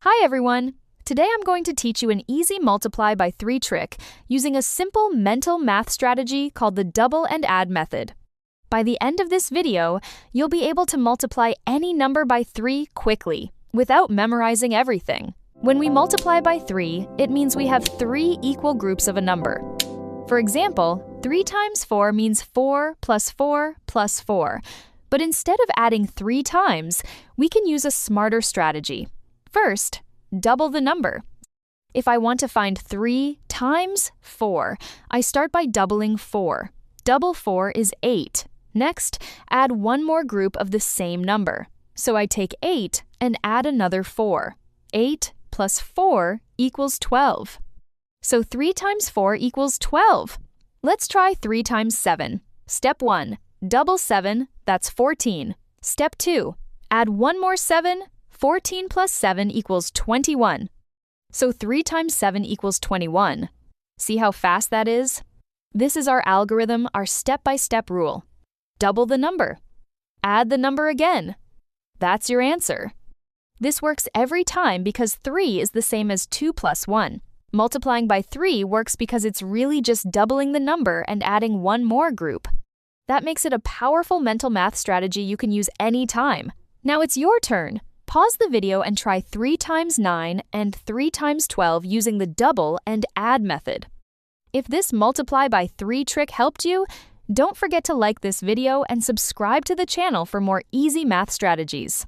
Hi everyone! Today I'm going to teach you an easy multiply by 3 trick using a simple mental math strategy called the double and add method. By the end of this video, you'll be able to multiply any number by 3 quickly, without memorizing everything. When we multiply by 3, it means we have 3 equal groups of a number. For example, 3 times 4 means 4 plus 4 plus 4. But instead of adding 3 times, we can use a smarter strategy. First, double the number. If I want to find 3 times 4, I start by doubling 4. Double 4 is 8. Next, add one more group of the same number. So I take 8 and add another 4. 8 plus 4 equals 12. So 3 times 4 equals 12. Let's try 3 times 7. Step 1, double 7, that's 14. Step 2, add one more 7. 14 plus 7 equals 21. So 3 times 7 equals 21. See how fast that is? This is our algorithm, our step-by-step rule. Double the number. Add the number again. That's your answer. This works every time because 3 is the same as 2 plus 1. Multiplying by 3 works because it's really just doubling the number and adding one more group. That makes it a powerful mental math strategy you can use anytime. Now it's your turn. Pause the video and try 3 times 9 and 3 times 12 using the double and add method. If this multiply by 3 trick helped you, don't forget to like this video and subscribe to the channel for more easy math strategies.